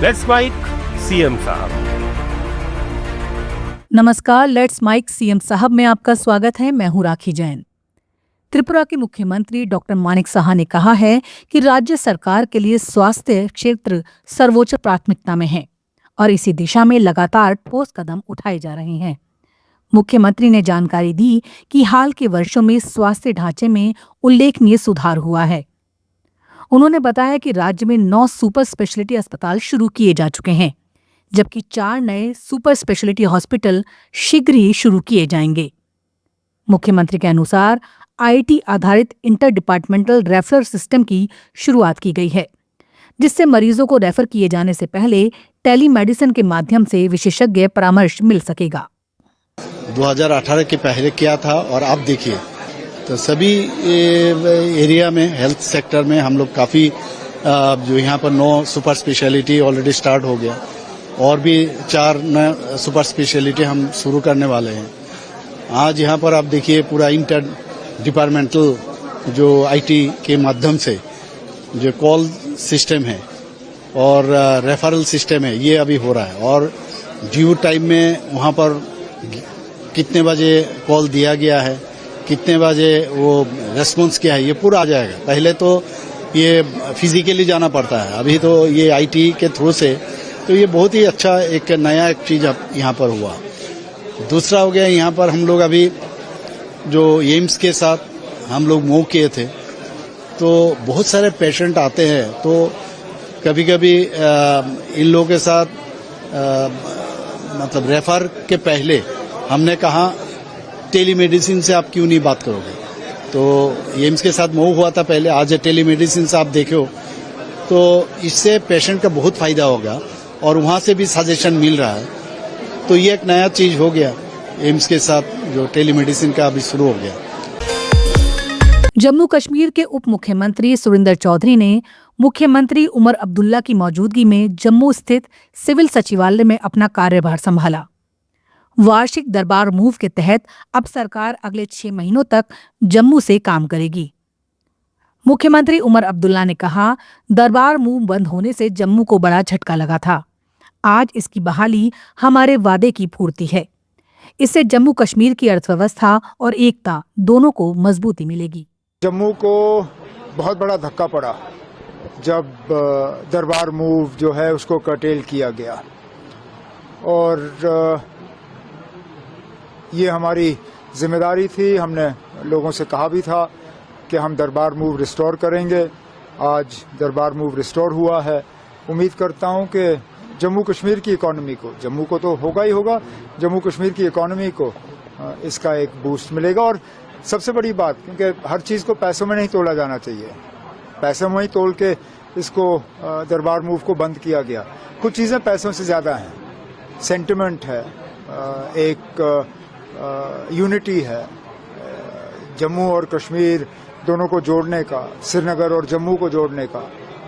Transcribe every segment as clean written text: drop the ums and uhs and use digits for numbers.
Let's mic CM साहब। नमस्कार, let's mic CM साहब में आपका स्वागत है। मैं हूं राखी जैन। त्रिपुरा के मुख्यमंत्री डॉक्टर मानिक साहा ने कहा है कि राज्य सरकार के लिए स्वास्थ्य क्षेत्र सर्वोच्च प्राथमिकता में है और इसी दिशा में लगातार ठोस कदम उठाए जा रहे हैं। मुख्यमंत्री ने जानकारी दी कि हाल के वर्षों में स्वास्थ्य ढांचे में उल्लेखनीय सुधार हुआ है। उन्होंने बताया कि राज्य में 9 सुपर स्पेशलिटी अस्पताल शुरू किए जा चुके हैं, जबकि 4 नए सुपर स्पेशलिटी हॉस्पिटल शीघ्र ही शुरू किए जाएंगे। मुख्यमंत्री के अनुसार आईटी आधारित इंटर डिपार्टमेंटल रेफरल सिस्टम की शुरुआत की गई है, जिससे मरीजों को रेफर किए जाने से पहले टेलीमेडिसिन के माध्यम से विशेषज्ञ परामर्श मिल सकेगा। 2018 के पहले किया था और अब देखिए तो सभी एरिया में हेल्थ सेक्टर में हम लोग काफ़ी जो यहाँ पर 9 सुपर स्पेशलिटी ऑलरेडी स्टार्ट हो गया और भी 4 नए सुपर स्पेशलिटी हम शुरू करने वाले हैं। आज यहाँ पर आप देखिए पूरा इंटर डिपार्टमेंटल जो आईटी के माध्यम से जो कॉल सिस्टम है और रेफरल सिस्टम है ये अभी हो रहा है और ड्यू टाइम में वहाँ पर कितने बजे कॉल दिया गया है, कितने बजे वो रेस्पॉन्स क्या है, ये पूरा आ जाएगा। पहले तो ये फिजिकली जाना पड़ता है, अभी तो ये आईटी के थ्रू से, तो ये बहुत ही अच्छा एक नया चीज यहाँ पर हुआ। दूसरा हो गया यहाँ पर हम लोग अभी जो एम्स के साथ हम लोग मूव किए थे तो बहुत सारे पेशेंट आते हैं, तो कभी कभी इन लोगों के साथ मतलब रेफर के पहले हमने कहा टेलीमेडिसिन से आप क्यों नहीं बात करोगे, तो एम्स के साथ मूव हुआ था पहले, आज टेलीमेडिसिन से आप देखो तो इससे पेशेंट का बहुत फायदा होगा और वहाँ से भी सजेशन मिल रहा है। तो ये एक नया चीज हो गया एम्स के साथ जो टेलीमेडिसिन का अभी शुरू हो गया। जम्मू कश्मीर के उप मुख्यमंत्री सुरिंदर चौधरी ने मुख्यमंत्री उमर अब्दुल्ला की मौजूदगी में जम्मू स्थित सिविल सचिवालय में अपना कार्यभार संभाला। वार्षिक दरबार मूव के तहत अब सरकार अगले 6 महीनों तक जम्मू से काम करेगी। मुख्यमंत्री उमर अब्दुल्ला ने कहा, दरबार मूव बंद होने से जम्मू को बड़ा झटका लगा था। आज इसकी बहाली हमारे वादे की पूर्ति है। इससे जम्मू कश्मीर की अर्थव्यवस्था और एकता दोनों को मजबूती मिलेगी। जम्मू को बहुत बड़ा धक्का पड़ा जब दरबार मूव जो है उसको कर्टेल किया गया और ये हमारी जिम्मेदारी थी। हमने लोगों से कहा भी था कि हम दरबार मूव रिस्टोर करेंगे। आज दरबार मूव रिस्टोर हुआ है। उम्मीद करता हूं कि जम्मू कश्मीर की इकोनॉमी को, जम्मू को तो होगा ही होगा, जम्मू कश्मीर की इकोनॉमी को इसका एक बूस्ट मिलेगा। और सबसे बड़ी बात, क्योंकि हर चीज़ को पैसों में नहीं तोला जाना चाहिए, पैसों में ही तोल के इसको दरबार मूव को बंद किया गया। कुछ चीज़ें पैसों से ज़्यादा हैं, सेंटिमेंट है, एक यूनिटी है, जम्मू और कश्मीर दोनों को जोड़ने का, श्रीनगर और जम्मू को जोड़ने का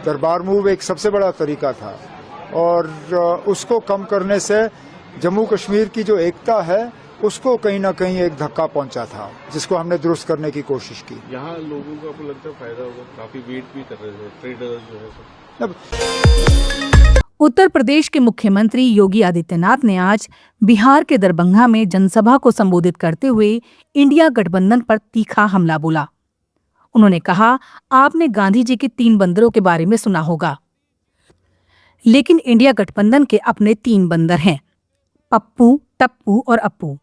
दरबार मूव एक सबसे बड़ा तरीका था और उसको कम करने से जम्मू कश्मीर की जो एकता है उसको कहीं ना कहीं एक धक्का पहुंचा था, जिसको हमने दुरुस्त करने की कोशिश की। यहाँ लोगों को आपको लगता है फायदा होगा, काफी वेट भी कर रहे थे ट्रेडर्स जो है सब। उत्तर प्रदेश के मुख्यमंत्री योगी आदित्यनाथ ने आज बिहार के दरभंगा में जनसभा को संबोधित करते हुए इंडिया गठबंधन पर तीखा हमला बोला। उन्होंने कहा, आपने गांधी जी के 3 बंदरों के बारे में सुना होगा, लेकिन इंडिया गठबंधन के अपने 3 बंदर हैं, पप्पू, टप्पू और अप्पू।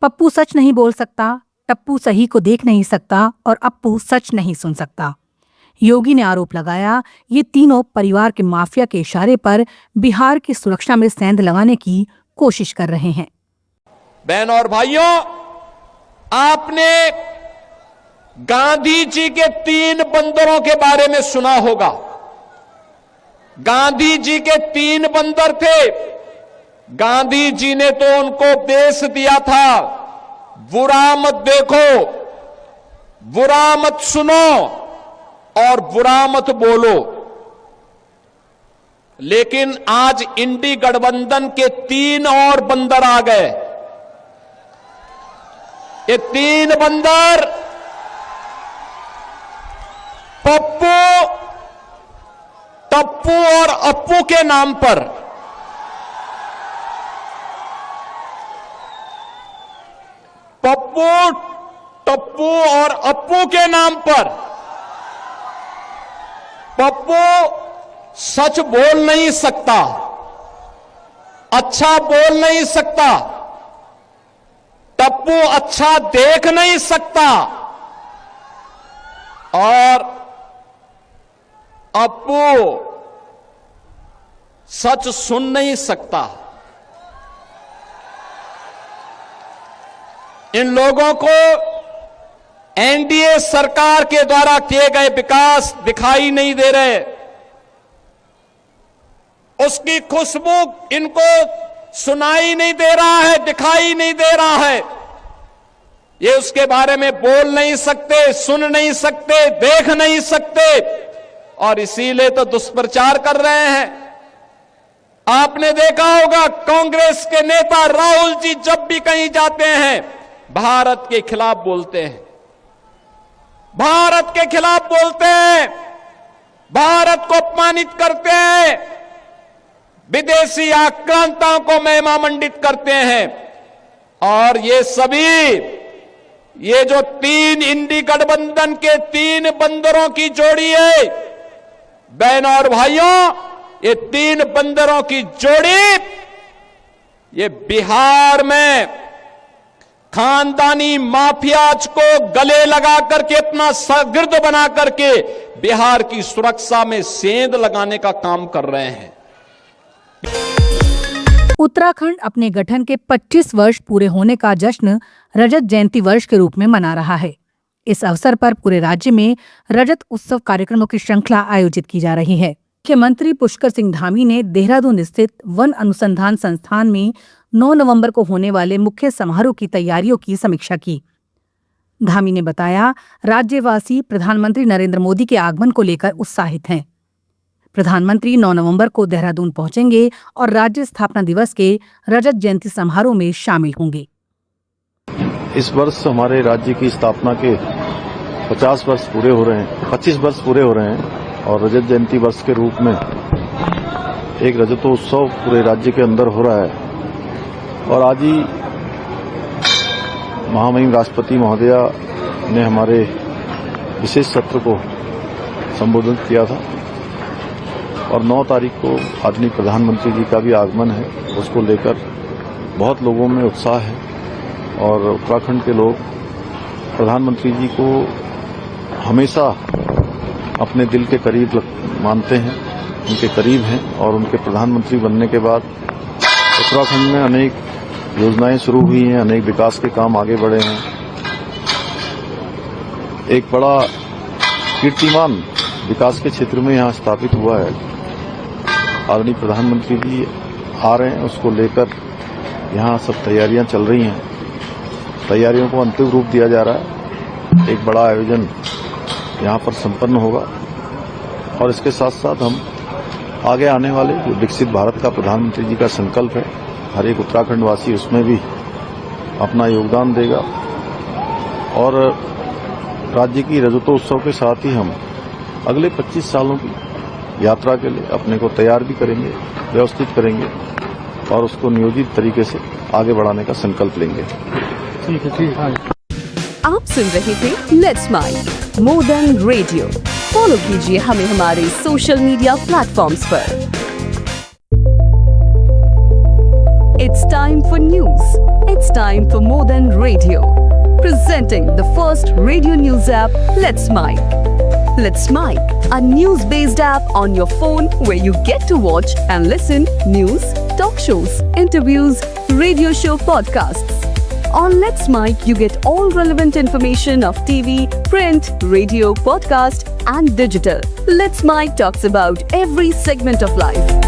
पप्पू सच नहीं बोल सकता, टप्पू सही को देख नहीं सकता और अप्पू सच नहीं सुन सकता। योगी ने आरोप लगाया, ये तीनों परिवार के माफिया के इशारे पर बिहार की सुरक्षा में सेंध लगाने की कोशिश कर रहे हैं। बहनों और भाइयों, आपने गांधी जी के 3 बंदरों के बारे में सुना होगा। गांधी जी के 3 बंदर थे। गांधी जी ने तो उनको उपदेश दिया था, बुरा मत देखो, बुरा मत सुनो और बुरा मत बोलो। लेकिन आज इंडी गठबंधन के 3 और बंदर आ गए। ये 3 बंदर पप्पू, टप्पू और अप्पू के नाम पर पप्पू, टप्पू और अप्पू के नाम पर पप्पू सच बोल नहीं सकता, अच्छा बोल नहीं सकता, टप्पू अच्छा देख नहीं सकता और अप्पू सच सुन नहीं सकता। इन लोगों को एनडीए सरकार के द्वारा किए गए विकास दिखाई नहीं दे रहे, उसकी खुशबू इनको सुनाई नहीं दे रहा है, दिखाई नहीं दे रहा है। ये उसके बारे में बोल नहीं सकते, सुन नहीं सकते, देख नहीं सकते और इसीलिए तो दुष्प्रचार कर रहे हैं। आपने देखा होगा कांग्रेस के नेता राहुल जी जब भी कहीं जाते हैं भारत के खिलाफ बोलते हैं, भारत के खिलाफ बोलते हैं, भारत को अपमानित करते हैं, विदेशी आक्रांताओं को महिमा मंडित करते हैं। और ये सभी, ये जो तीन इंडी गठबंधन के तीन बंदरों की जोड़ी है, बहनों और भाइयों, ये तीन बंदरों की जोड़ी ये बिहार में खानदानी माफियाज को गले लगा करके अपना शागिर्द बना करके बिहार की सुरक्षा में सेंध लगाने का काम कर रहे हैं। उत्तराखंड अपने गठन के 25 वर्ष पूरे होने का जश्न रजत जयंती वर्ष के रूप में मना रहा है। इस अवसर पर पूरे राज्य में रजत उत्सव कार्यक्रमों की श्रृंखला आयोजित की जा रही है। मुख्यमंत्री पुष्कर सिंह धामी ने देहरादून स्थित वन अनुसंधान संस्थान में 9 नवंबर को होने वाले मुख्य समारोह की तैयारियों की समीक्षा की। धामी ने बताया, राज्यवासी प्रधानमंत्री नरेंद्र मोदी के आगमन को लेकर उत्साहित हैं। प्रधानमंत्री 9 नवंबर को देहरादून पहुंचेंगे और राज्य स्थापना दिवस के रजत जयंती समारोह में शामिल होंगे। इस वर्ष हमारे राज्य की स्थापना के 50 वर्ष पूरे हो रहे हैं, 25 वर्ष पूरे हो रहे हैं और रजत जयंती वर्ष के रूप में एक रजतोत्सव पूरे राज्य के अंदर हो रहा है। और आज ही महामहिम राष्ट्रपति महोदया ने हमारे विशेष सत्र को संबोधित किया था और 9 तारीख को आदरणीय प्रधानमंत्री जी का भी आगमन है। उसको लेकर बहुत लोगों में उत्साह है और उत्तराखंड के लोग प्रधानमंत्री जी को हमेशा अपने दिल के करीब मानते हैं, उनके करीब हैं और उनके प्रधानमंत्री बनने के बाद उत्तराखंड में अनेक योजनाएं शुरू हुई हैं, अनेक विकास के काम आगे बढ़े हैं। एक बड़ा कीर्तिमान विकास के क्षेत्र में यहां स्थापित हुआ है। आदरणीय प्रधानमंत्री जी आ रहे हैं, उसको लेकर यहां सब तैयारियां चल रही हैं। तैयारियों को अंतिम रूप दिया जा रहा है। एक बड़ा आयोजन यहां पर संपन्न होगा और इसके साथ साथ हम आगे आने वाले जो विकसित भारत का प्रधानमंत्री जी का संकल्प है, हर एक उत्तराखंड वासी उसमें भी अपना योगदान देगा और राज्य की रजतोत्सव के साथ ही हम अगले 25 सालों की यात्रा के लिए अपने को तैयार भी करेंगे, व्यवस्थित करेंगे और उसको नियोजित तरीके से आगे बढ़ाने का संकल्प लेंगे। ठीक है। आप सुन रहे थे let's mike more than radio. Follow कीजिए हमें हमारे सोशल मीडिया प्लेटफॉर्म्स पर। It's time for news. It's time for more than radio. Presenting the first radio news app, Let's Mic. Let's Mic, a news-based app on your phone where you get to watch and listen news, talk shows, interviews, radio show podcasts. On Let's Mic, you get all relevant information of TV, print, radio, podcast, and digital. Let's Mic talks about every segment of life.